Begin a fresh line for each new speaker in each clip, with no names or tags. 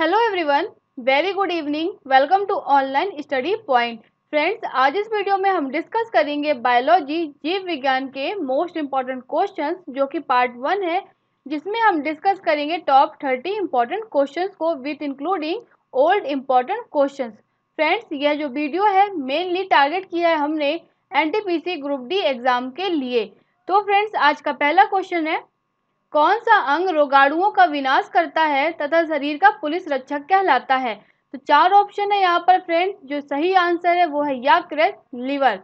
Hello everyone, very good evening. Welcome to online study point. Friends, आज इस video में हम डिस्कस करेंगे बायोलॉजी जीव विज्ञान के मोस्ट इम्पॉर्टेंट क्वेश्चंस, जो कि पार्ट 1 है, जिसमें हम डिस्कस करेंगे टॉप 30 इम्पॉर्टेंट क्वेश्चंस को with including old important questions. Friends, यह जो वीडियो है मेनली टारगेट किया है हमने एनटीपीसी ग्रुप डी एग्जाम के लिए। तो फ्रेंड्स, आज का पहला क्वेश्चन है, कौन सा अंग रोगाणुओं का विनाश करता है तथा शरीर का पुलिस रक्षक कहलाता है? तो 4 ऑप्शन है यहाँ पर फ्रेंड्स। जो सही आंसर है वो है यकृत, लिवर।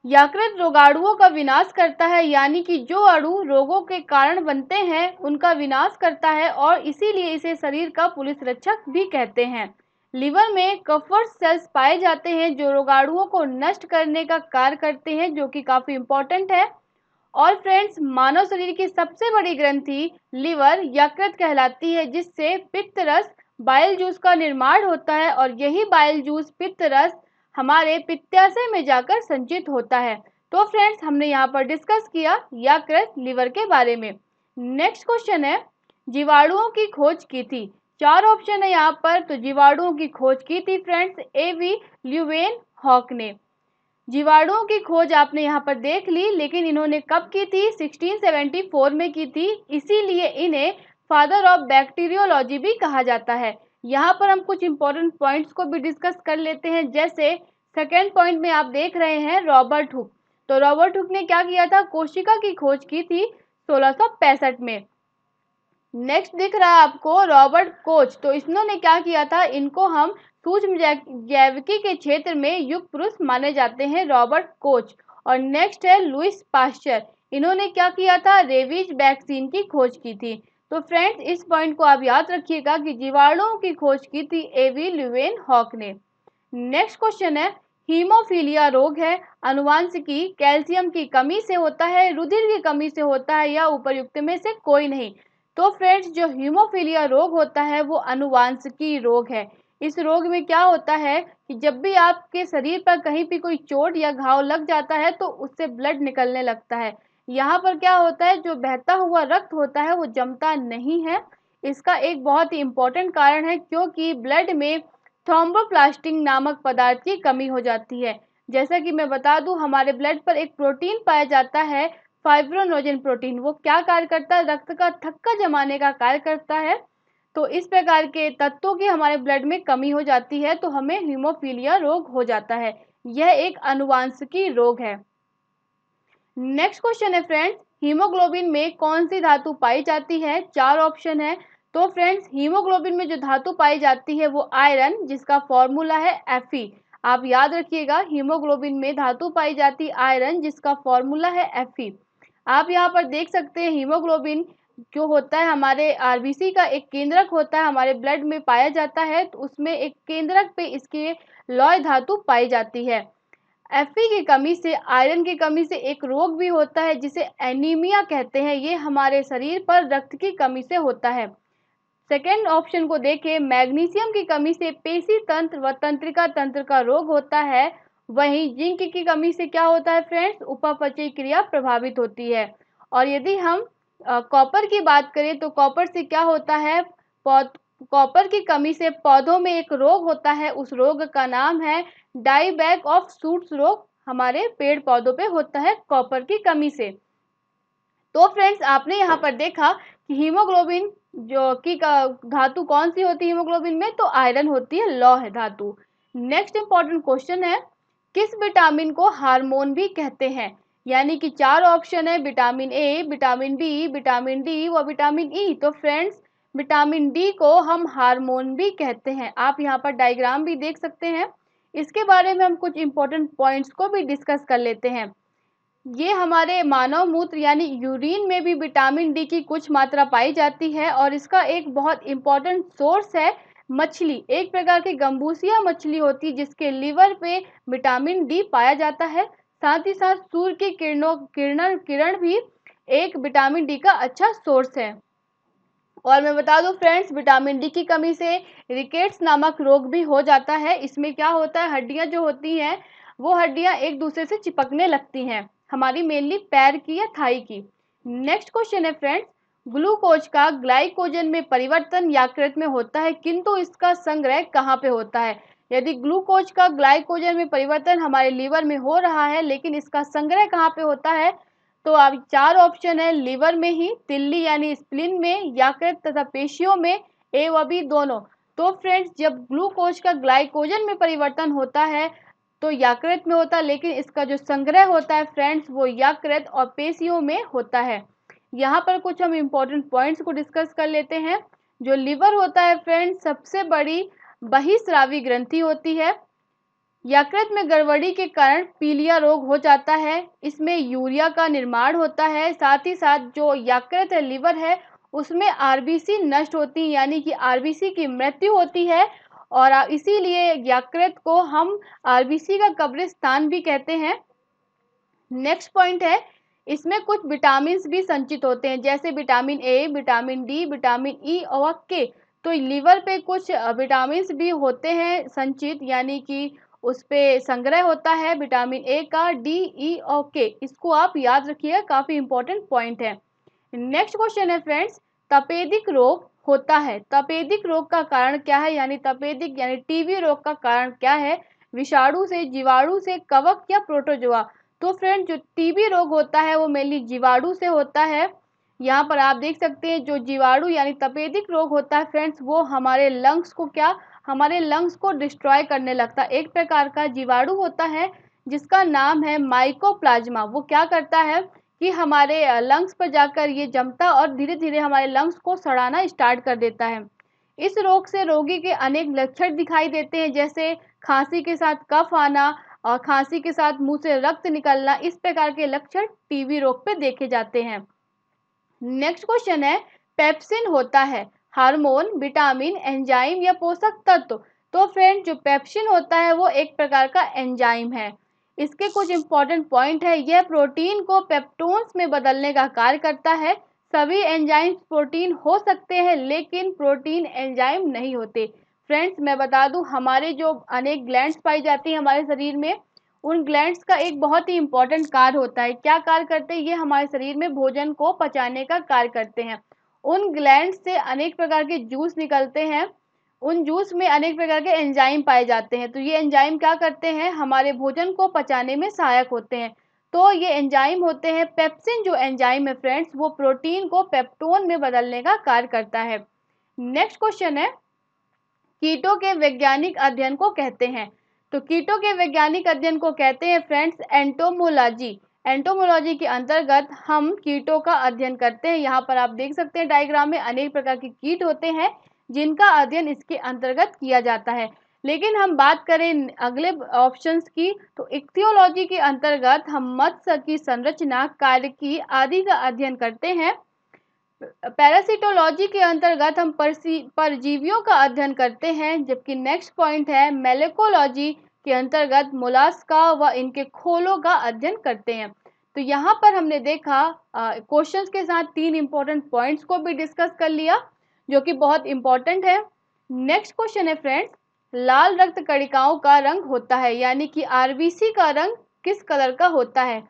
यकृत रोगाणुओं का विनाश करता है, यानी कि जो अणु रोगों के कारण बनते हैं उनका विनाश करता है, और इसीलिए इसे शरीर का पुलिस रक्षक भी कहते हैं। लिवर में कफर सेल्स पाए जाते हैं जो रोगाणुओं को नष्ट करने का कार्य करते हैं, जो कि काफी इंपॉर्टेंट है। और फ्रेंड्स, मानव शरीर की सबसे बड़ी ग्रंथि लिवर यकृत कहलाती है, जिससे पित्त रस बाइल जूस का निर्माण होता है, और यही बाइल जूस पित्त रस हमारे पित्ताशय में जाकर संचित होता है। तो फ्रेंड्स, हमने यहाँ पर डिस्कस किया यकृत, लिवर के बारे में। नेक्स्ट क्वेश्चन है, जीवाणुओं की खोज की थी। 4 ऑप्शन है यहाँ पर। तो जीवाणुओं की खोज की थी फ्रेंड्स एवी ल्यूवेन हॉक ने। जीवाणुओं की खोज आपने यहाँ पर देख ली, लेकिन इन्होंने कब की थी? 1674 में की थी, इसीलिए इन्हें फादर ऑफ बैक्टीरियोलॉजी भी कहा जाता है। यहाँ पर हम कुछ इंपॉर्टेंट पॉइंट्स को भी डिस्कस कर लेते हैं। जैसे सेकेंड पॉइंट में आप देख रहे हैं रॉबर्ट हुक। तो रॉबर्ट हुक ने क्या किया था? कोशिका की खोज की थी 1665 में। नेक्स्ट दिख रहा है आपको रॉबर्ट कोच। तो इन्होंने क्या किया था? इनको हम सूक्ष्म जैविकी के क्षेत्र में युग पुरुष माने जाते हैं, रॉबर्ट कोच। और नेक्स्ट है लुइस पास्चर। इन्होंने क्या किया था? रेबीज वैक्सीन की खोज की थी। तो फ्रेंड्स, इस पॉइंट को आप याद रखिएगा कि जीवाणुओं की खोज की थी एवी ल्यूवेन हॉक ने। नेक्स्ट क्वेश्चन है, हीमोफीलिया रोग है अनुवांशिकी कैल्शियम की कमी से होता है, रुधिर की कमी से होता है, या उपर्युक्त में से कोई नहीं? तो फ्रेंड्स, जो हीमोफीलिया रोग होता है वो अनुवांशिकी रोग है। इस रोग में क्या होता है कि जब भी आपके शरीर पर कहीं भी कोई चोट या घाव लग जाता है तो उससे ब्लड निकलने लगता है। यहाँ पर क्या होता है, जो बहता हुआ रक्त होता है वो जमता नहीं है। इसका एक बहुत ही इम्पोर्टेंट कारण है, क्योंकि ब्लड में थ्रोम्बोप्लास्टिन नामक पदार्थ की कमी हो जाती है। जैसा कि मैं बता दूं, हमारे ब्लड पर एक प्रोटीन पाया जाता है फाइब्रोनोजन प्रोटीन। वो क्या कार्य करता है? रक्त का थक्का जमाने का कार्य करता है। तो इस प्रकार के तत्वों की हमारे ब्लड में कमी हो जाती है तो हमें हीमोफीलिया रोग हो जाता है। यह एक अनुवांशिकी रोग है। नेक्स्ट क्वेश्चन है फ्रेंड्स, हीमोग्लोबिन में कौन सी धातु पाई जाती है? 4 ऑप्शन है। तो फ्रेंड्स, हीमोग्लोबिन में जो धातु पाई जाती है वो आयरन, जिसका फॉर्मूला है Fe। आप याद रखिएगा, हीमोग्लोबिन में धातु पाई जाती है आयरन, जिसका फॉर्मूला है Fe। आप यहाँ पर देख सकते हैं हीमोग्लोबिन जो होता है हमारे आरबीसी का एक केंद्रक होता है, हमारे ब्लड में पाया जाता है। तो उसमें एक केंद्रक पे इसके लौह धातु पाई जाती है। Fe की कमी से, आयरन की कमी से एक रोग भी होता है जिसे एनीमिया कहते हैं। ये हमारे शरीर पर रक्त की कमी से होता है। सेकेंड ऑप्शन को देखें, मैग्नीशियम की कमी से पेशी तंत्र व तंत्रिका तंत्र का रोग होता है। वहीं जिंक की कमी से क्या होता है फ्रेंड्स? उपापचय क्रिया प्रभावित होती है। और यदि हम कॉपर की बात करें तो कॉपर से क्या होता है? कॉपर की कमी से पौधों में एक रोग होता है, उस रोग का नाम है डाईबैक ऑफ शूट्स रोग। हमारे पेड़ पौधों पे होता है कॉपर की कमी से। तो फ्रेंड्स, आपने यहाँ पर देखा कि हीमोग्लोबिन जो की धातु कौन सी होती है हीमोग्लोबिन में? तो आयरन होती है, लौह धातु। नेक्स्ट इंपॉर्टेंट क्वेश्चन है, किस विटामिन को हार्मोन भी कहते हैं? यानी कि 4 ऑप्शन है, vitamin A, vitamin B, vitamin D व विटामिन ई। तो फ्रेंड्स, विटामिन डी को हम हार्मोन भी कहते हैं। आप यहाँ पर डायग्राम भी देख सकते हैं। इसके बारे में हम कुछ इंपॉर्टेंट पॉइंट्स को भी डिस्कस कर लेते हैं। ये हमारे मानव मूत्र यानी यूरिन में भी विटामिन डी की कुछ मात्रा पाई जाती है, और इसका एक बहुत इम्पोर्टेंट सोर्स है मछली। एक प्रकार की गंबूसिया मछली होती है जिसके लिवर पे विटामिन डी पाया जाता है। साथ ही साथ सूर्य की किरण भी एक विटामिन डी का अच्छा सोर्स है। और मैं बता दूं फ्रेंड्स, विटामिन डी की कमी से रिकेट्स नामक रोग भी हो जाता है। इसमें क्या होता है, हड्डियां जो होती हैं वो हड्डियां एक दूसरे से चिपकने लगती हैं, हमारी मेनली पैर की या थाई की। नेक्स्ट क्वेश्चन है फ्रेंड्स, ग्लूकोज का ग्लाइकोजन में परिवर्तन यकृत में होता है, किंतु इसका संग्रह कहाँ पे होता है? यदि ग्लूकोज का ग्लाइकोजन में परिवर्तन हमारे लीवर में हो रहा है, लेकिन इसका संग्रह कहाँ पे होता है? तो अब 4 ऑप्शन है, लीवर में ही, तिल्ली यानी स्प्लीन में, यकृत तथा पेशियों में, ए व बी दोनों। तो फ्रेंड्स, जब ग्लूकोज का ग्लाइकोजन में परिवर्तन होता है तो यकृत में होता है, लेकिन इसका जो संग्रह होता है फ्रेंड्स वो यकृत और पेशियों में होता है। यहाँ पर कुछ हम इम्पोर्टेंट पॉइंट्स को डिस्कस कर लेते हैं। जो लिवर होता है फ्रेंड्स, सबसे बड़ी बहिस्रावी ग्रंथि होती है। यकृत में गड़बड़ी के कारण पीलिया रोग हो जाता है। इसमें यूरिया का निर्माण होता है। साथ ही साथ जो यकृत है, लिवर है, उसमें आरबीसी नष्ट होती है, यानी कि आरबीसी की मृत्यु होती है। और इसीलिए यकृत को हम आरबीसी का कब्रिस्तान भी कहते हैं। नेक्स्ट पॉइंट है, इसमें कुछ विटामिन भी संचित होते हैं, जैसे vitamin A, vitamin D, vitamin E और के। तो लिवर पे कुछ विटामिन भी होते हैं संचित, यानी कि उस पे संग्रह होता है विटामिन ए का, डी, ई और के। इसको आप याद रखिएगा, काफ़ी इंपॉर्टेंट पॉइंट है। नेक्स्ट क्वेश्चन है फ्रेंड्स, तपेदिक रोग होता है। तपेदिक रोग का कारण क्या है? यानी तपेदिक यानी टीबी रोग का कारण क्या है? विषाणु से, जीवाणु से, कवक या प्रोटोजोआ? तो फ्रेंड, जो टीबी रोग होता है वो मेनली जीवाणु से होता है। यहाँ पर आप देख सकते हैं, जो जीवाणु यानी तपेदिक रोग होता है फ्रेंड्स, वो हमारे लंग्स को हमारे लंग्स को डिस्ट्रॉय करने लगता है। एक प्रकार का जीवाणु होता है जिसका नाम है माइकोप्लाज्मा। वो क्या करता है कि हमारे लंग्स पर जाकर ये जमता और धीरे धीरे हमारे लंग्स को सड़ाना स्टार्ट कर देता है। इस रोग से रोगी के अनेक लक्षण दिखाई देते हैं, जैसे खांसी के साथ कफ आना और खांसी के साथ मुंह से रक्त निकलना। इस प्रकार के लक्षण टीबी रोग पे देखे जाते हैं। नेक्स्ट क्वेश्चन है, पेप्सिन होता है हार्मोन, विटामिन, एंजाइम या पोषक तत्व? तो फ्रेंड, जो पेप्सिन होता है वो एक प्रकार का एंजाइम है। इसके कुछ इंपॉर्टेंट पॉइंट है, यह प्रोटीन को पेप्टोन्स में बदलने का कार्य करता है। सभी एंजाइम्स प्रोटीन हो सकते हैं, लेकिन प्रोटीन एंजाइम नहीं होते। फ्रेंड्स, मैं बता दूं, हमारे जो अनेक ग्लैंड्स पाई जाती हैं हमारे शरीर में, उन ग्लैंड्स का एक बहुत ही इंपॉर्टेंट कार्य होता है। क्या कार्य करते हैं? ये हमारे शरीर में भोजन को पचाने का कार्य करते हैं। उन ग्लैंड से अनेक प्रकार के जूस निकलते हैं। उन जूस में अनेक प्रकार के एंजाइम पाए जाते हैं। तो ये एंजाइम क्या करते हैं? हमारे भोजन को पचाने में सहायक होते हैं। तो ये एंजाइम होते हैं। पेप्सिन जो एंजाइम है फ्रेंड्स, वो प्रोटीन को पेप्टोन में बदलने का कार्य करता है। नेक्स्ट क्वेश्चन है, कीटों के वैज्ञानिक अध्ययन को कहते हैं। तो कीटों के वैज्ञानिक अध्ययन को कहते हैं फ्रेंड्स एंटोमोलॉजी। एंटोमोलॉजी के अंतर्गत हम कीटों का अध्ययन करते हैं। यहाँ पर आप देख सकते हैं डायग्राम में अनेक प्रकार के कीट होते हैं जिनका अध्ययन इसके अंतर्गत किया जाता है। लेकिन हम बात करें अगले ऑप्शंस की, तो इक्थियोलॉजी के अंतर्गत हम मत्स्य की संरचना, कार्यकी आदि का अध्ययन करते हैं। पैरासिटोलॉजी के अंतर्गत हम परजीवियों का अध्ययन करते हैं। जबकि नेक्स्ट पॉइंट है, मेलेकोलॉजी के अंतर्गत मोलास्का व इनके खोलों का अध्ययन करते हैं। तो यहाँ पर हमने देखा क्वेश्चंस के साथ 3 इंपॉर्टेंट पॉइंट्स को भी डिस्कस कर लिया, जो कि बहुत इंपॉर्टेंट है। नेक्स्ट क्वेश्चन है फ्रेंड्स, लाल रक्त कणिकाओं का रंग होता है, यानी कि आरबीसी का रंग किस कलर का होता है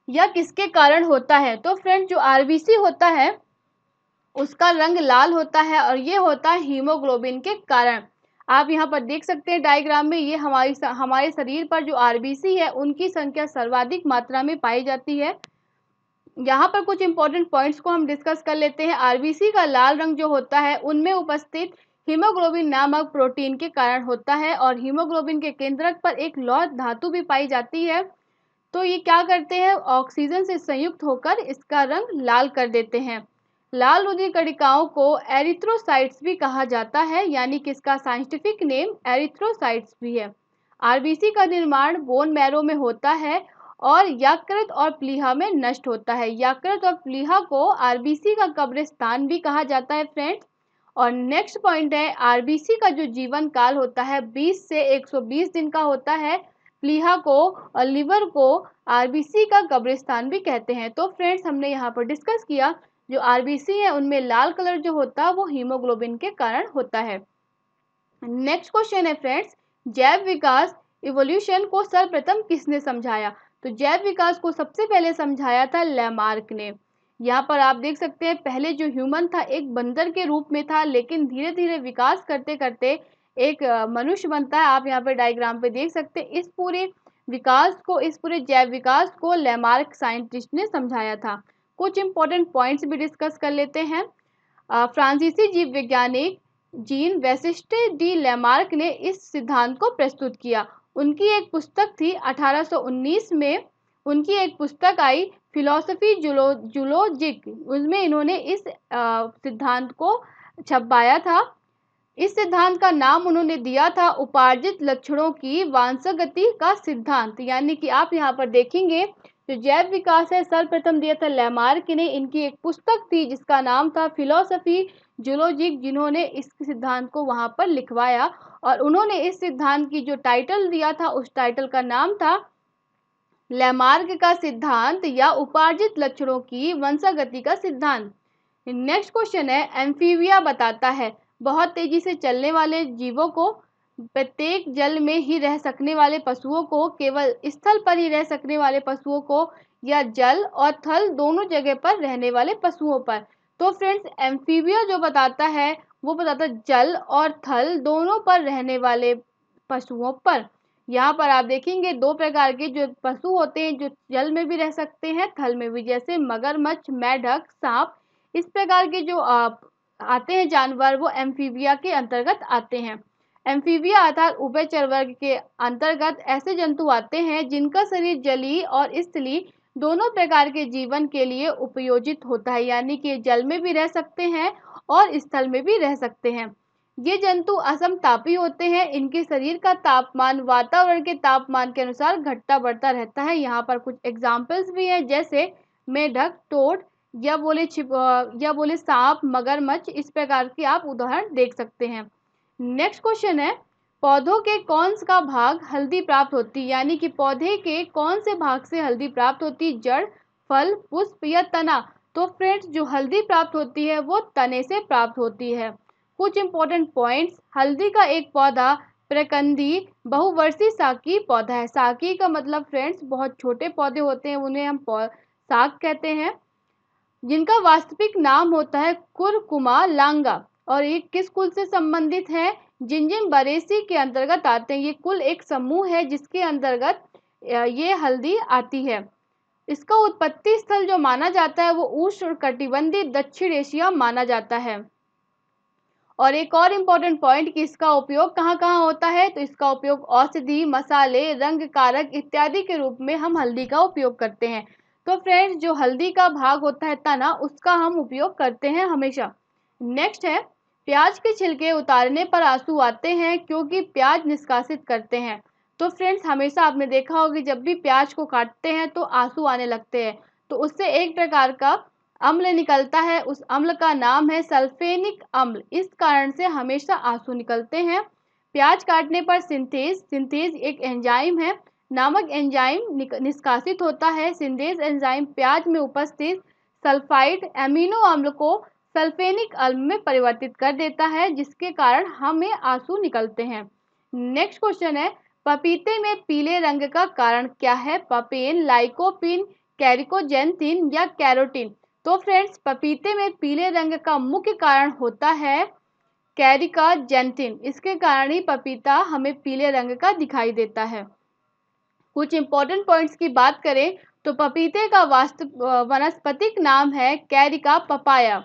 या किसके कारण होता है? तो फ्रेंड्स, जो आरबीसी होता है उसका रंग लाल होता है और ये होता है हीमोग्लोबिन के कारण। आप यहाँ पर देख सकते हैं डायग्राम में, ये हमारे शरीर पर जो आरबीसी है उनकी संख्या सर्वाधिक मात्रा में पाई जाती है। यहाँ पर कुछ इंपॉर्टेंट पॉइंट्स को हम डिस्कस कर लेते हैं। आरबीसी का लाल रंग जो होता है उनमें उपस्थित हीमोग्लोबिन नामक प्रोटीन के कारण होता है, और हीमोग्लोबिन के केंद्रक पर एक लौह धातु भी पाई जाती है। तो ये क्या करते हैं? ऑक्सीजन से संयुक्त होकर इसका रंग लाल कर देते हैं। लाल रुधिर कणिकाओं को एरिथ्रोसाइट्स भी कहा जाता है, यानी कि इसका साइंटिफिक नेम एरिथ्रोसाइट्स भी है। आरबीसी का निर्माण बोन मैरो में होता है और यकृत और प्लीहा में नष्ट होता है। यकृत और प्लीहा को आरबीसी का कब्रिस्तान भी कहा जाता है फ्रेंड्स। और नेक्स्ट पॉइंट है, आरबीसी का जो जीवन काल होता है 20 से 120 दिन का होता है। प्लीहा को और लिवर को आरबीसी का कब्रिस्तान भी कहते हैं। तो फ्रेंड्स, हमने यहाँ पर डिस्कस किया, जो आरबीसी है उनमें लाल कलर जो होता है वो हीमोग्लोबिन के कारण होता है। नेक्स्ट क्वेश्चन है फ्रेंड्स, जैव विकास इवोल्यूशन को सर्वप्रथम किसने समझाया? तो जैव विकास को सबसे पहले समझाया था लैमार्क ने। यहाँ पर आप देख सकते हैं पहले जो ह्यूमन था एक बंदर के रूप में था, लेकिन धीरे धीरे विकास करते करते एक मनुष्य बनता है। आप यहाँ पे डायग्राम पे देख सकते हैं। इस पूरे विकास को, इस पूरे जैव विकास को लैमार्क साइंटिस्ट ने समझाया था। कुछ इंपॉर्टेंट पॉइंट्स भी डिस्कस कर लेते हैं। फ्रांसीसी जीव वैज्ञानिक जीन बैटिस्ट डी लैमार्क ने इस सिद्धांत को प्रस्तुत किया। उनकी एक पुस्तक थी 1819 में, उनकी एक पुस्तक आई फिलोसफी जूलॉजिक, उसमें इन्होंने इस सिद्धांत को छपाया था। इस सिद्धांत का नाम उन्होंने दिया था उपार्जित लक्षणों की वांछगति का सिद्धांत। यानी कि आप यहाँ पर देखेंगे जो जैव विकास है सर्वप्रथम दिया था लैमार्क ने। इनकी एक पुस्तक थी जिसका नाम था फिलोसफी जूलॉजिक, जिन्होंने इस सिद्धांत को वहाँ पर लिखवाया, और उन्होंने इस सिद्धांत की जो टाइटल दिया था उस टाइटल का नाम था लैमार्क का सिद्धांत या उपार्जित लक्षणों की वंशागति का सिद्धांत। नेक्स्ट क्वेश्चन है, एम्फीबिया बताता है बहुत तेजी से चलने वाले जीवों को, प्रत्येक जल में ही रह सकने वाले पशुओं को, केवल स्थल पर ही रह सकने वाले पशुओं को, या जल और थल दोनों जगह पर रहने वाले पशुओं पर। तो फ्रेंड्स एम्फीबिया जो बताता है वो बताता है जल और थल दोनों पर रहने वाले पशुओं पर। यहाँ पर आप देखेंगे दो प्रकार के जो पशु होते हैं जो जल में भी रह सकते हैं थल में भी, जैसे मगरमच्छ, मेढक, सांप। इस प्रकार के जो आते हैं जानवर वो एम्फीबिया के अंतर्गत आते हैं। एम्फीबिया अर्थात उभयचर वर्ग के अंतर्गत ऐसे जंतु आते हैं जिनका शरीर जलीय और स्थलीय दोनों प्रकार के जीवन के लिए उपयोजित होता है। यानी कि जल में भी रह सकते हैं और स्थल में भी रह सकते हैं। ये जंतु असमतापी होते हैं। इनके शरीर का तापमान वातावरण के तापमान के अनुसार घटता बढ़ता रहता है। यहाँ पर कुछ एग्जाम्पल्स भी हैं, जैसे मेढक, टोड, या बोले सांप, मगरमच्छ। इस प्रकार के आप उदाहरण देख सकते हैं। नेक्स्ट क्वेश्चन है, पौधों के कौन सा भाग हल्दी प्राप्त होती है? यानी कि पौधे के कौन से भाग से हल्दी प्राप्त होती है? जड़, फल, पुष्प या तना? तो फ्रेंड्स जो हल्दी प्राप्त होती है वो तने से प्राप्त होती है। कुछ इंपॉर्टेंट पॉइंट्स, हल्दी का एक पौधा प्रकंदी बहुवर्षीय शाकीय पौधा है। शाकीय का मतलब फ्रेंड्स बहुत छोटे पौधे होते हैं, उन्हें हम शाक कहते हैं, जिनका वास्तविक नाम होता है कुरकुमा लांगा। और ये किस कुल से संबंधित है? जिंजिबेरेसी के अंतर्गत आते हैं। ये कुल एक समूह है जिसके अंतर्गत ये हल्दी आती है। इसका उत्पत्ति स्थल जो माना जाता है वो उष्णकटिबंधीय दक्षिण एशिया माना जाता है। और एक और इम्पोर्टेंट पॉइंट कि इसका उपयोग कहाँ कहाँ होता है? तो इसका उपयोग औषधि, मसाले, रंग कारक इत्यादि के रूप में हम हल्दी का उपयोग करते हैं। तो फ्रेंड्स जो हल्दी का भाग होता है तना, उसका हम उपयोग करते हैं हमेशा। नेक्स्ट है, प्याज के छिलके उतारने पर आंसू आते हैं क्योंकि प्याज निष्कासित करते हैं। तो फ्रेंड्स हमेशा आपने देखा होगा जब भी प्याज को काटते हैं तो आंसू आने लगते हैं, तो उससे एक प्रकार का अम्ल निकलता है, उस अम्ल का नाम है सल्फेनिक अम्ल। इस कारण से हमेशा आंसू निकलते हैं। प्याज काटने पर सिंथेज एक एंजाइम है, नामक एंजाइम निष्कासित होता है। सिंथेज एंजाइम प्याज में उपस्थित सल्फाइड एमिनो अम्ल को सल्फेनिक अम्ल में परिवर्तित कर देता है, जिसके कारण हमें आंसू निकलते हैं। नेक्स्ट क्वेश्चन है, पपीते में पीले रंग का कारण क्या है? पपेन, लाइकोपीन, कैरिकोजेंथिन या कैरोटीन? तो फ्रेंड्स पपीते में पीले रंग का मुख्य कारण होता है कैरिकोजेंथिन। इसके कारण ही पपीता हमें पीले रंग का दिखाई देता है। कुछ इंपॉर्टेंट पॉइंट्स की बात करें तो पपीते का वानस्पतिक नाम है कैरिका पपाया।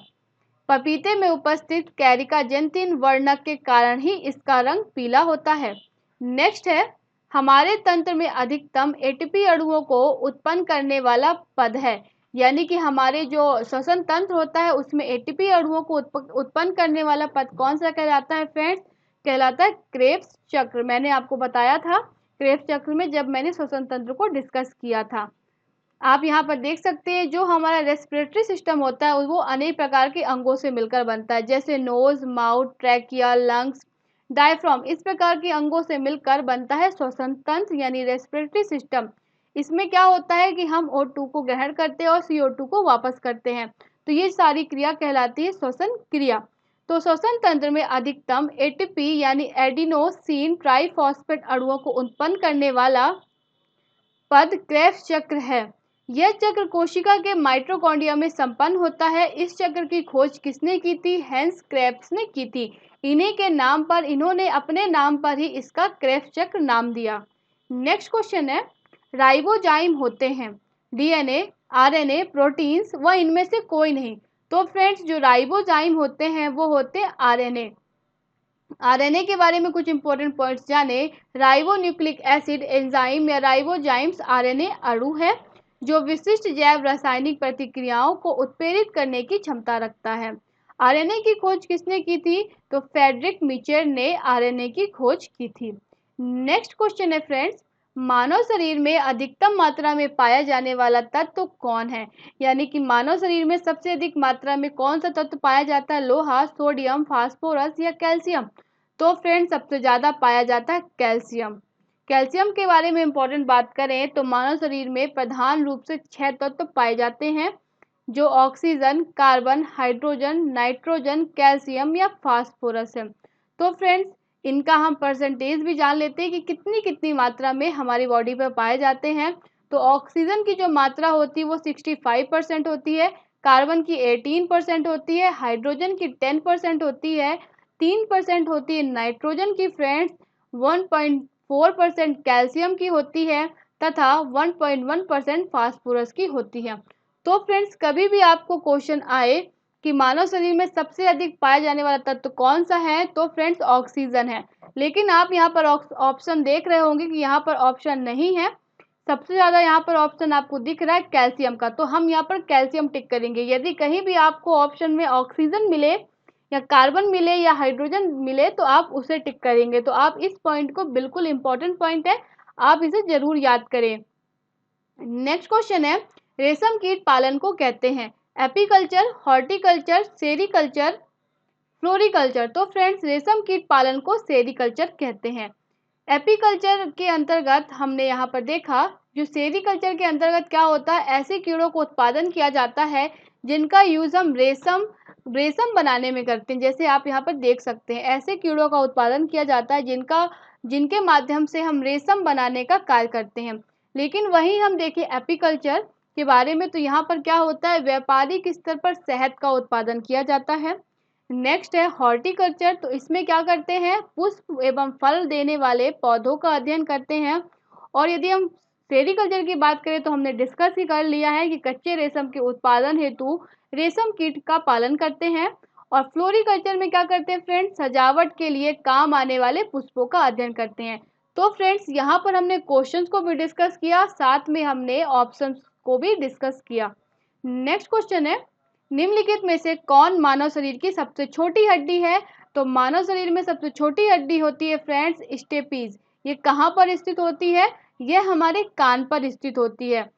पपीते में उपस्थित कैरिकोजेंथिन वर्णक के कारण ही इसका रंग पीला होता है। नेक्स्ट है, हमारे तंत्र में अधिकतम एटीपी अणुओं को उत्पन्न करने वाला पद है। यानी कि हमारे जो श्वसन तंत्र होता है उसमें एटीपी अणुओं को उत्पन्न करने वाला पद कौन सा कहलाता है फ्रेंड्स? कहलाता है क्रेब्स चक्र। मैंने आपको बताया था क्रेब्स चक्र में जब मैंने श्वसन तंत्र को डिस्कस किया था। आप यहाँ पर देख सकते हैं जो हमारा रेस्पिरेटरी सिस्टम होता है वो अनेक प्रकार के अंगों से मिलकर बनता है, जैसे nose, mouth, trachea, lungs, diaphragm. इस प्रकार के अंगों से मिलकर बनता है श्वसन तंत्र यानी रेस्पिरेटरी सिस्टम। इसमें क्या होता है कि हम O2 को ग्रहण करते हैं और CO2 को वापस करते हैं, तो ये सारी क्रिया कहलाती है श्वसन क्रिया। तो श्वसन तंत्र में अधिकतम एटीपी यानी एडिनोसिन ट्राइफॉस्फेट अणुओं को उत्पन्न करने वाला पद क्रेब्स चक्र है। यह चक्र कोशिका के माइटोकॉन्ड्रिया में संपन्न होता है। इस चक्र की खोज किसने की थी? हैंस क्रेब्स ने की थी। इन्हीं के नाम पर, इन्होंने अपने नाम पर ही इसका क्रेब्स चक्र नाम दिया। नेक्स्ट क्वेश्चन है, राइबोजाइम होते हैं डीएनए, आरएनए, प्रोटीन्स व इनमें से कोई नहीं। तो फ्रेंड्स जो राइबोजाइम होते हैं वो होते हैं आरएनए। आरएनए के बारे में कुछ इंपॉर्टेंट पॉइंट्स जाने। राइबोन्यूक्लिक एसिड एंजाइम या राइबोजाइम्स आरएनए अणु है जो विशिष्ट जैव रासायनिक प्रतिक्रियाओं को उत्प्रेरित करने की क्षमता रखता है। आरएनए की खोज किसने की थी? तो फ्रेडरिक मिचर ने आरएनए की खोज की थी। नेक्स्ट क्वेश्चन है फ्रेंड्स, मानव शरीर में अधिकतम मात्रा में पाया जाने वाला तत्व कौन है? यानी कि मानव शरीर में सबसे अधिक मात्रा में कौन सा तत्व पाया जाता है? लोहा, सोडियम, फास्फोरस या कैल्शियम? तो फ्रेंड्स सबसे ज़्यादा पाया जाता है कैल्शियम। कैल्शियम के बारे में इंपॉर्टेंट बात करें तो मानव शरीर में प्रधान रूप से 6 तत्व पाए जाते हैं जो oxygen, carbon, hydrogen, nitrogen, calcium या फास्फोरस है। तो फ्रेंड्स इनका हम परसेंटेज भी जान लेते हैं कि कितनी कितनी मात्रा में हमारी बॉडी पर पाए जाते हैं। तो ऑक्सीजन की जो मात्रा होती है वो 65% होती है, कार्बन की 18% होती है, हाइड्रोजन की 10% होती है, 3% होती है नाइट्रोजन की फ्रेंड्स, 1.4% कैल्शियम की होती है तथा 1.1% फास्फोरस की होती है। तो फ्रेंड्स कभी भी आपको क्वेश्चन आए कि मानव शरीर में सबसे अधिक पाया जाने वाला तत्व कौन सा है, तो फ्रेंड्स ऑक्सीजन है। लेकिन आप यहाँ पर ऑप्शन देख रहे होंगे कि यहाँ पर ऑप्शन नहीं है, सबसे ज़्यादा यहाँ पर ऑप्शन आपको दिख रहा है कैल्शियम का, तो हम यहाँ पर कैल्शियम टिक करेंगे। यदि कहीं भी आपको ऑप्शन में ऑक्सीजन मिले या कार्बन मिले या हाइड्रोजन मिले तो आप उसे टिक करेंगे। तो आप इस पॉइंट को, बिल्कुल इंपॉर्टेंट पॉइंट है, आप इसे जरूर याद करें। नेक्स्ट क्वेश्चन है, रेशम कीट पालन को कहते हैं एपीकल्चर, हॉर्टिकल्चर, सेरीकल्चर, फ्लोरिकल्चर? तो फ्रेंड्स रेशम कीट पालन को सेरीकल्चर कहते हैं। एपीकल्चर के अंतर्गत हमने यहाँ पर देखा, जो सेरीकल्चर के अंतर्गत क्या होता है, ऐसे कीड़ों को उत्पादन किया जाता है जिनका यूज हम रेशम बनाने में करते हैं। जैसे आप यहाँ पर देख सकते हैं, ऐसे कीड़ों का उत्पादन किया जाता है जिनके माध्यम से हम रेशम बनाने का कार्य करते हैं। लेकिन वहीं हम देखें एपीकल्चर के बारे में, तो यहाँ पर क्या होता है, व्यापारिक स्तर पर शहद का उत्पादन किया जाता है। नेक्स्ट है हॉर्टिकल्चर, तो इसमें क्या करते हैं, पुष्प एवं फल देने वाले पौधों का अध्ययन करते हैं। और यदि हम सेरीकल्चर की बात करें तो हमने डिस्कस ही कर लिया है कि कच्चे रेशम के उत्पादन हेतु रेशम कीट का पालन करते हैं। और फ्लोरिकल्चर में क्या करते हैं फ्रेंड्स, सजावट के लिए काम आने वाले पुष्पों का अध्ययन करते हैं। तो फ्रेंड्स यहाँ पर हमने क्वेश्चंस को भी डिस्कस किया, साथ में हमने ऑप्शंस को भी डिस्कस किया। नेक्स्ट क्वेश्चन है, निम्नलिखित में से कौन मानव शरीर की सबसे छोटी हड्डी है? तो मानव शरीर में सबसे छोटी हड्डी होती है फ्रेंड्स स्टेपीज। ये कहाँ पर स्थित होती है? यह हमारे कान पर स्थित होती है।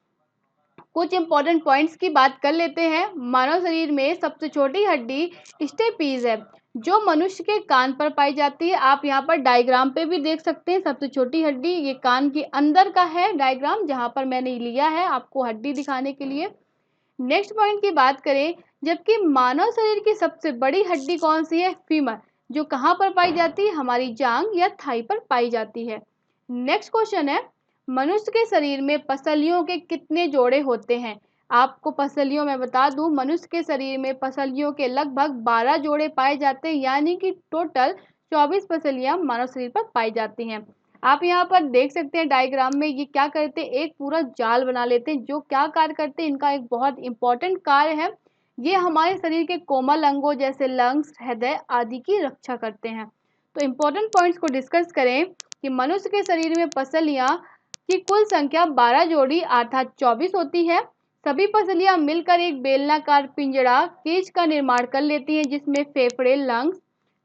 कुछ इंपॉर्टेंट पॉइंट्स की बात कर लेते हैं। मानव शरीर में सबसे छोटी हड्डी स्टेपीज है जो मनुष्य के कान पर पाई जाती है। आप यहाँ पर डायग्राम पे भी देख सकते हैं, सबसे छोटी हड्डी ये कान के अंदर का है डायग्राम, जहाँ पर मैंने लिया है आपको हड्डी दिखाने के लिए। नेक्स्ट पॉइंट की बात करें, जबकि मानव शरीर की सबसे बड़ी हड्डी कौन सी है? फीमर, जो कहाँ पर पाई जाती है? हमारी जांग या थाई पर पाई जाती है। नेक्स्ट क्वेश्चन है, मनुष्य के शरीर में पसलियों के कितने जोड़े होते हैं? आपको पसलियों में बता दूं, मनुष्य के शरीर में पसलियों के लगभग 12 जोड़े पाए जाते हैं, यानी कि टोटल 24 पसलियां मानव शरीर पर पाई जाती हैं। आप यहाँ पर देख सकते हैं डायग्राम में, ये क्या करते हैं, एक पूरा जाल बना लेते हैं। जो क्या कार्य करते हैं, इनका एक बहुत इंपॉर्टेंट कार्य है, ये हमारे शरीर के कोमल अंगों जैसे लंग्स, हृदय आदि की रक्षा करते हैं। तो इंपॉर्टेंट पॉइंट्स को डिस्कस करें कि मनुष्य के शरीर में पसलियां की कुल संख्या 12 जोड़ी अर्थात 24 होती है। सभी पसलियां मिलकर एक बेलनाकार पिंजरा केज का निर्माण कर लेती हैं जिसमें फेफड़े, लंग्स,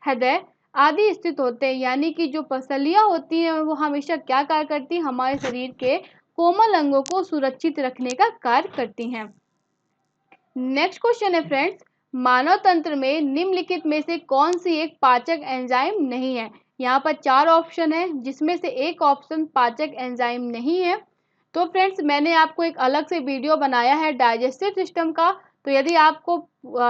हृदय आदि स्थित होते हैं। यानी कि जो पसलियां होती हैं वो हमेशा क्या कार्य करती हैं, हमारे शरीर के कोमल अंगों को सुरक्षित रखने का कार्य करती हैं। नेक्स्ट क्वेश्चन है फ्रेंड्स, मानव तंत्र में निम्नलिखित में से कौन सी एक पाचक एंजाइम नहीं है? यहाँ पर 4 ऑप्शन है जिसमें से एक ऑप्शन पाचक एंजाइम नहीं है। तो फ्रेंड्स मैंने आपको एक अलग से वीडियो बनाया है डाइजेस्टिव सिस्टम का, तो यदि आपको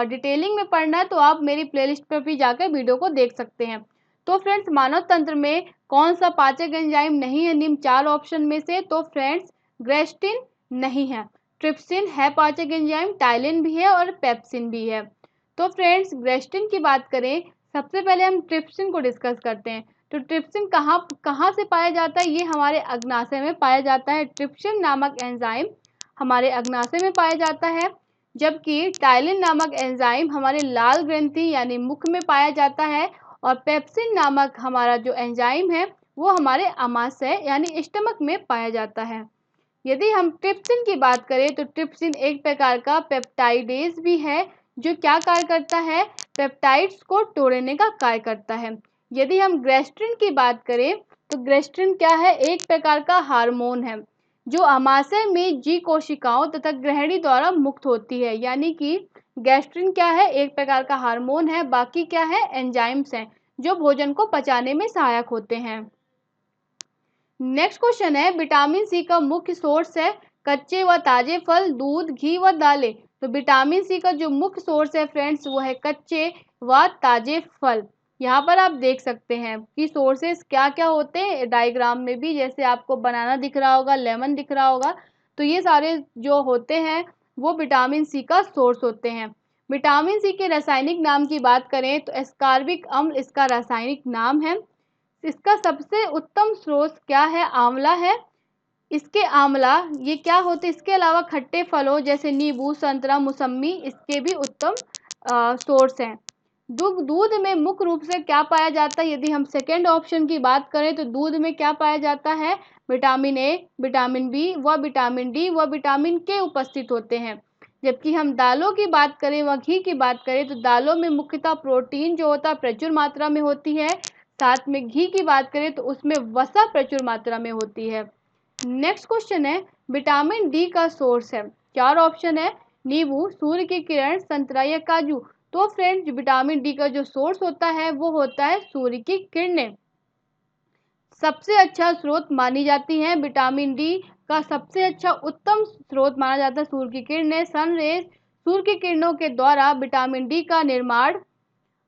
डिटेलिंग में पढ़ना है तो आप मेरी प्लेलिस्ट पर भी जाकर वीडियो को देख सकते हैं। तो फ्रेंड्स मानव तंत्र में कौन सा पाचक एंजाइम नहीं है निम्न 4 ऑप्शन में से? तो फ्रेंड्स ग्रेस्टिन नहीं है, ट्रिप्सिन है पाचक एंजाइम, टाइलिन भी है और पेप्सिन भी है। तो फ्रेंड्स ग्रेस्टिन की बात करें, सबसे पहले हम ट्रिप्सिन को डिस्कस करते हैं। तो ट्रिप्सिन कहाँ से पाया जाता है? ये हमारे अग्नाशय में पाया जाता है। ट्रिप्सिन नामक एंजाइम हमारे अग्नाशय में पाया जाता है, जबकि टाइलिन नामक एंजाइम हमारे लाल ग्रंथि यानी मुख में पाया जाता है, और पेप्सिन नामक हमारा जो एंजाइम है वो हमारे आमाशय यानी स्टमक में पाया जाता है। यदि हम ट्रिप्सिन की बात करें तो ट्रिप्सिन एक प्रकार का पेप्टाइडेज भी है, जो क्या कार्य करता है? पेप्टाइड्स को तोड़ने का कार्य करता है। यदि हम ग्रेस्ट्रिन की बात करें तो ग्रेस्ट्रिन क्या है? एक प्रकार का हार्मोन है जो आमाशय में जी कोशिकाओं तथा ग्रहणी द्वारा मुक्त होती है। यानी कि गैस्ट्रिन क्या है? एक प्रकार का हार्मोन है, बाकी क्या है? एंजाइम्स हैं जो भोजन को पचाने में सहायक होते हैं। नेक्स्ट क्वेश्चन है, विटामिन सी का मुख्य सोर्स है कच्चे व ताजे फल, दूध, घी व दालें। तो विटामिन सी का जो मुख्य सोर्स है फ्रेंड्स वो है कच्चे व ताजे फल। यहाँ पर आप देख सकते हैं कि सोर्सेस क्या क्या होते हैं डायग्राम में भी, जैसे आपको बनाना दिख रहा होगा, लेमन दिख रहा होगा, तो ये सारे जो होते हैं वो विटामिन सी का सोर्स होते हैं। विटामिन सी के रासायनिक नाम की बात करें तो एस्कॉर्बिक अम्ल इसका रासायनिक नाम है। इसका सबसे उत्तम स्रोत क्या है? आंवला है। इसके आंवला ये क्या होते हैं? इसके अलावा खट्टे फलों जैसे नींबू, संतरा, मौसम्मी इसके भी उत्तम सोर्स हैं। दूध में मुख्य रूप से क्या पाया जाता है? यदि हम सेकेंड ऑप्शन की बात करें तो दूध में क्या पाया जाता है? विटामिन ए, विटामिन बी व विटामिन डी व विटामिन के उपस्थित होते हैं। जबकि हम दालों की बात करें व घी की बात करें तो दालों में मुख्यतः प्रोटीन जो होता है प्रचुर मात्रा में होती है, साथ में घी की बात करें तो उसमें वसा प्रचुर मात्रा में होती है। नेक्स्ट क्वेश्चन है, विटामिन डी का सोर्स है। चार ऑप्शन है, नींबू, सूर्य की किरण, संतरा या काजू। तो फ्रेंड्स विटामिन डी का जो सोर्स होता है वो होता है सूर्य की किरणें। सबसे अच्छा स्रोत मानी जाती हैं विटामिन डी का सबसे अच्छा उत्तम स्रोत माना जाता है सूर्य की किरणें, सनरेज। सूर्य की किरणों के द्वारा विटामिन डी का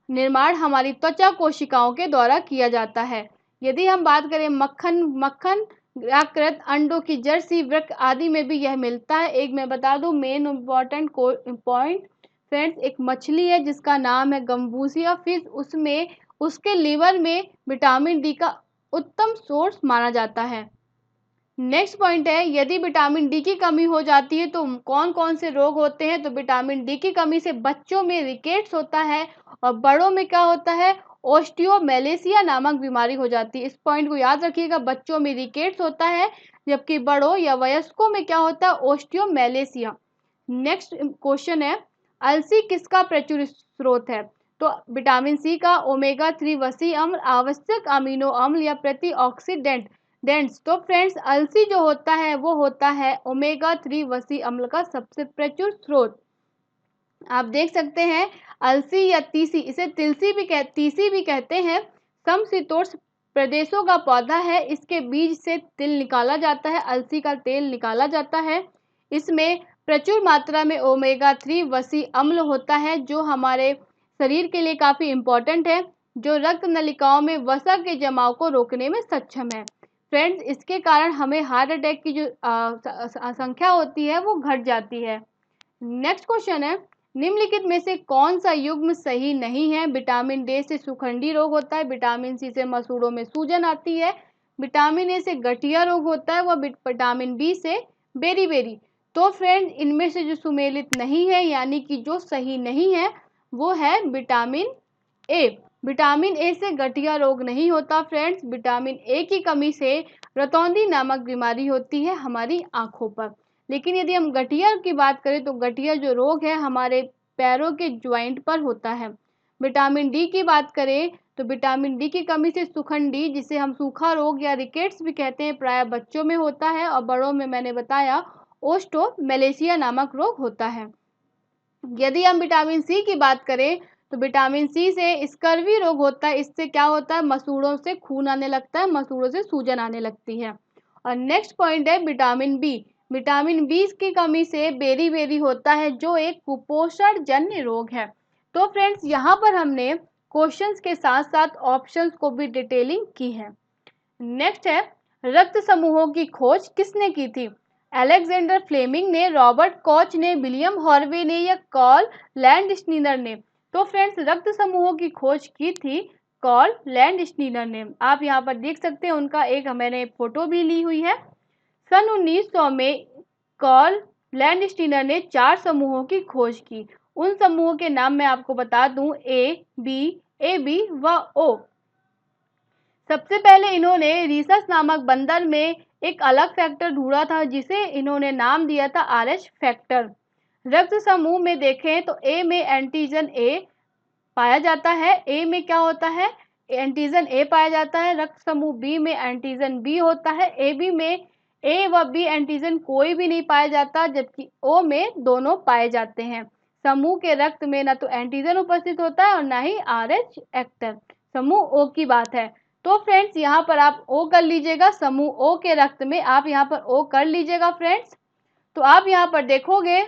निर्माण हमारी त्वचा कोशिकाओं के द्वारा किया जाता है। यदि हम बात करें मक्खन यकृत, अंडों की जर्सी, वृक्क आदि में भी यह मिलता है। एक मैं बता दूं मेन इम्पॉर्टेंट पॉइंट फ्रेंड्स, एक मछली है जिसका नाम है गम्बूसिया फिश, उसमें उसके लीवर में विटामिन डी का उत्तम सोर्स माना जाता है। नेक्स्ट पॉइंट है, यदि विटामिन डी की कमी हो जाती है तो कौन कौन से रोग होते हैं? तो विटामिन डी की कमी से बच्चों में रिकेट्स होता है और बड़ों में क्या होता है? ओस्टियोमेलेसिया नामक बीमारी हो जाती है। इस पॉइंट को याद रखिएगा, बच्चों में रिकेट्स होता है जबकि बड़ों या वयस्कों में क्या होता है? ओस्टियोमेलेसिया। नेक्स्ट क्वेश्चन है, अलसी किसका प्रचुर स्रोत है? तो विटामिन सी का, ओमेगा 3 वसी अम्ल, आवश्यक अमीनो अम्ल या प्रतिऑक्सीडेंट। तो फ्रेंड्स अलसी जो होता है वो होता है ओमेगा 3 वसी अम्ल का सबसे प्रचुर स्रोत। आप देख सकते हैं अलसी या तीसी, इसे तीसी भी कहते हैं, समशीतोष्ण प्रदेशों का पौधा है। इसके बीज से तिल निकाला जाता है, अलसी का तेल निकाला जाता है। इसमें प्रचुर मात्रा में ओमेगा 3 वसी अम्ल होता है जो हमारे शरीर के लिए काफ़ी इम्पोर्टेंट है, जो रक्त नलिकाओं में वसा के जमाव को रोकने में सक्षम है। फ्रेंड्स इसके कारण हमें हार्ट अटैक की जो संख्या होती है वो घट जाती है। नेक्स्ट क्वेश्चन है, निम्नलिखित में से कौन सा युग्म सही नहीं है? विटामिन डी से सुखंडी रोग होता है, विटामिन सी से मसूड़ों में सूजन आती है, विटामिन ए से गठिया रोग होता है, व विटामिन बी से बेरी। तो फ्रेंड्स इनमें से जो सुमेलित नहीं है यानी कि जो सही नहीं है वो है विटामिन ए। विटामिन ए से गठिया रोग नहीं होता फ्रेंड्स, विटामिन ए की कमी से रतौंधी नामक बीमारी होती है हमारी आंखों पर। लेकिन यदि हम गठिया की बात करें तो गठिया जो रोग है हमारे पैरों के ज्वाइंट पर होता है। विटामिन डी की बात करें तो विटामिन डी की कमी से सुखंडी, जिसे हम सूखा रोग या रिकेट्स भी कहते हैं, प्राय बच्चों में होता है और बड़ों में मैंने बताया ओस्टोमेलेसिया नामक रोग होता है। यदि हम विटामिन सी की बात करें तो विटामिन सी से स्कर्वी रोग होता है। इससे क्या होता है? मसूड़ों से खून आने लगता है, मसूड़ों से सूजन आने लगती है। और नेक्स्ट पॉइंट है विटामिन बी। विटामिन बी की कमी से बेरी होता है जो एक कुपोषण जन्य रोग है। तो फ्रेंड्स यहाँ पर हमने क्वेश्चंस के साथ साथ ऑप्शंस को भी डिटेलिंग की है। नेक्स्ट है, रक्त समूहों की खोज किसने की थी? अलेक्जेंडर फ्लेमिंग ने, रॉबर्ट कॉच ने, विलियम हार्वे ने या कार्ल लैंडस्टीनर ने? तो फ्रेंड्स रक्त समूहों की खोज की थी कार्ल लैंडस्टीनर ने। आप यहाँ पर देख सकते हैं, उनका एक मैंने फोटो भी ली हुई है। सन 1900 में कार्ल लैंडस्टीनर ने 4 समूहों की खोज की। उन समूहों के नाम मैं आपको बता दूं, ए बी व ओ। सबसे पहले इन्होंने रीसस नामक बंदर में एक अलग फैक्टर ढूंढा था जिसे इन्होंने नाम दिया था RH फैक्टर। रक्त समूह में देखें तो ए में एंटीजन ए पाया जाता है। ए में क्या होता है? एंटीजन ए पाया जाता है। रक्त समूह बी में एंटीजन बी होता है। ए बी में ए व बी एंटीजन कोई भी नहीं पाया जाता, जबकि ओ में दोनों पाए जाते हैं। समूह के रक्त में न तो एंटीजन उपस्थित होता है और ना ही RH फैक्टर। समूह ओ की बात है। तो फ्रेंड्स यहाँ पर आप ओ कर लीजिएगा, समूह ओ के रक्त में आप यहाँ पर ओ कर लीजिएगा फ्रेंड्स। तो आप यहाँ पर देखोगे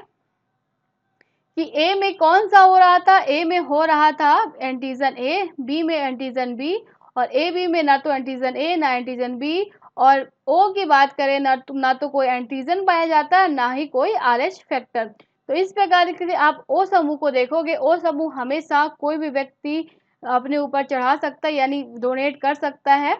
कि ए में कौन सा हो रहा था? ए में हो रहा था एंटीजन ए, बी में एंटीजन बी, और ए बी में ना तो एंटीजन ए ना एंटीजन बी, और ओ की बात करें ना तो कोई एंटीजन पाया जाता है ना ही कोई RH फैक्टर। तो इस प्रकार से आप ओ समूह को देखोगे, ओ समूह हमेशा कोई भी व्यक्ति अपने ऊपर चढ़ा सकता है, यानी डोनेट कर सकता है।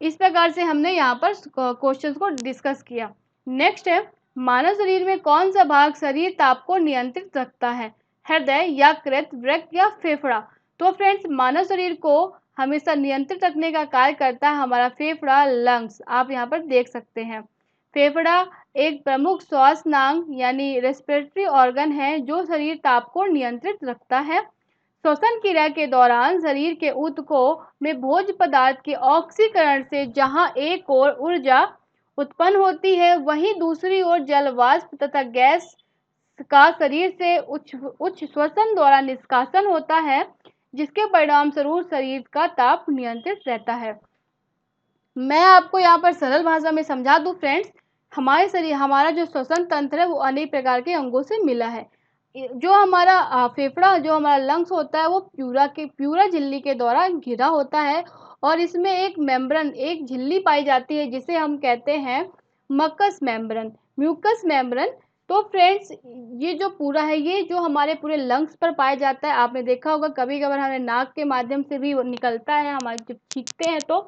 इस प्रकार से हमने यहाँ पर क्वेश्चंस को डिस्कस किया। नेक्स्ट है, मानव शरीर में कौन सा भाग शरीर ताप को नियंत्रित रखता है? हृदय, यकृत, वृक्क या फेफड़ा? तो फ्रेंड्स मानव शरीर को हमेशा नियंत्रित रखने का कार्य करता है हमारा फेफड़ा, लंग्स। आप यहाँ पर देख सकते हैं। फेफड़ा एक प्रमुख श्वास नांग यानी रेस्पिरेटरी ऑर्गन है जो शरीर ताप को नियंत्रित रखता है। श्वसन क्रिया के दौरान शरीर के ऊतकों में भोज्य पदार्थ के ऑक्सीकरण से जहां एक ओर ऊर्जा उत्पन्न होती है, वहीं दूसरी ओर जल वाष्प तथा गैस का शरीर से उच्च श्वसन द्वारा निष्कासन होता है, जिसके परिणाम स्वरूप शरीर का ताप नियंत्रित रहता है। मैं आपको यहाँ पर सरल भाषा में समझा दूं फ्रेंड्स, हमारा जो श्वसन तंत्र है वो अनेक प्रकार के अंगों से मिला है। जो हमारा फेफड़ा, जो हमारा लंग्स होता है, वो प्यूरा झिल्ली के द्वारा घिरा होता है, और इसमें एक मेम्ब्रेन, एक झिल्ली पाई जाती है जिसे हम कहते हैं मकस मेम्ब्रेन, म्यूकस मेम्ब्रेन। तो फ्रेंड्स ये जो पूरा है, ये जो हमारे पूरे लंग्स पर पाया जाता है। आपने देखा होगा कभी कभार हमें नाक के माध्यम से भी निकलता है, हमारे जब छींकते हैं तो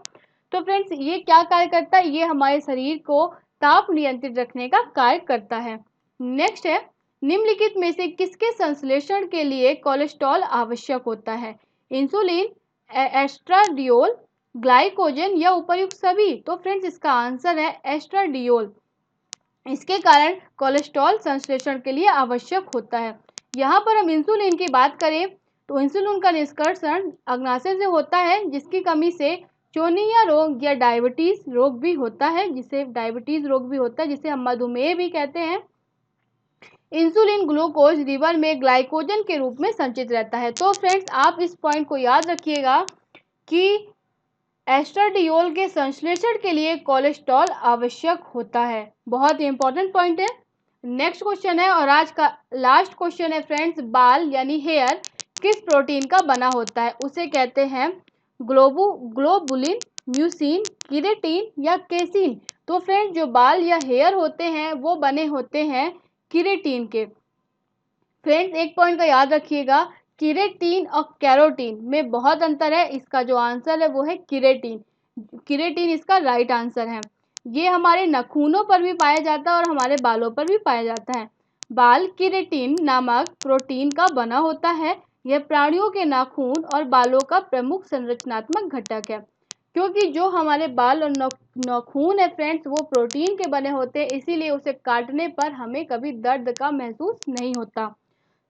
फ्रेंड्स ये क्या कार्य करता है? ये हमारे शरीर को ताप नियंत्रित रखने का कार्य करता है। नेक्स्ट है, निम्नलिखित में से किसके संश्लेषण के लिए कोलेस्ट्रॉल आवश्यक होता है? इंसुलिन, एस्ट्राडियोल, ग्लाइकोजन या उपर्युक्त सभी? तो फ्रेंड्स इसका आंसर है एस्ट्राडियोल। इसके कारण कोलेस्ट्रॉल संश्लेषण के लिए आवश्यक होता है। यहाँ पर हम इंसुलिन की बात करें तो इंसुलिन का निष्कर्षण अग्नाशय से होता है, जिसकी कमी से चोनिया रोग या डायबिटीज रोग भी होता है, जिसे हम मधुमेह भी कहते हैं। इंसुलिन ग्लूकोज लिवर में ग्लाइकोजन के रूप में संचित रहता है। तो फ्रेंड्स आप इस पॉइंट को याद रखिएगा कि एस्ट्राडियोल के संश्लेषण के लिए कोलेस्ट्रॉल आवश्यक होता है। बहुत ही इंपॉर्टेंट पॉइंट है। नेक्स्ट क्वेश्चन है, और आज का लास्ट क्वेश्चन है फ्रेंड्स, बाल यानी हेयर किस प्रोटीन का बना होता है? उसे कहते हैं ग्लोबुलिन, म्यूसिन, किरेटिन या केसिन? तो फ्रेंड्स जो बाल या हेयर होते हैं वो बने होते हैं किरेटिन के। फ्रेंड्स एक पॉइंट का याद रखिएगा, किरेटिन और कैरोटीन में बहुत अंतर है। इसका जो आंसर है वो है किरेटिन। किरेटिन इसका राइट आंसर है। ये हमारे नाखूनों पर भी पाया जाता है और हमारे बालों पर भी पाया जाता है। बाल किरेटिन नामक प्रोटीन का बना होता है। यह प्राणियों के नाखून और बालों का प्रमुख संरचनात्मक घटक है। क्योंकि जो हमारे बाल और नाखून है फ्रेंड्स वो प्रोटीन के बने होते हैं, इसीलिए उसे काटने पर हमें कभी दर्द का महसूस नहीं होता।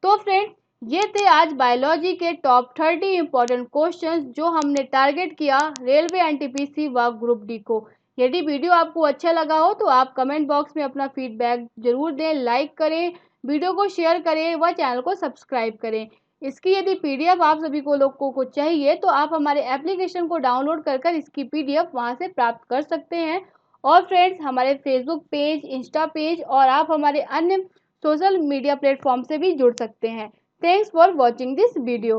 तो फ्रेंड्स ये थे आज बायोलॉजी के टॉप 30 इंपॉर्टेंट क्वेश्चंस जो हमने टारगेट किया रेलवे एनटीपीसी व ग्रुप डी को। यदि वीडियो आपको अच्छा लगा हो तो आप कमेंट बॉक्स में अपना फीडबैक जरूर दें, लाइक करें, वीडियो को शेयर करें व चैनल को सब्सक्राइब करें। इसकी यदि पीडीएफ आप सभी लोगों को चाहिए तो आप हमारे एप्लीकेशन को डाउनलोड कर इसकी पीडीएफ वहां से प्राप्त कर सकते हैं। और फ्रेंड्स हमारे फेसबुक पेज, इंस्टा पेज और आप हमारे अन्य सोशल मीडिया प्लेटफॉर्म से भी जुड़ सकते हैं। Thanks for watching this video.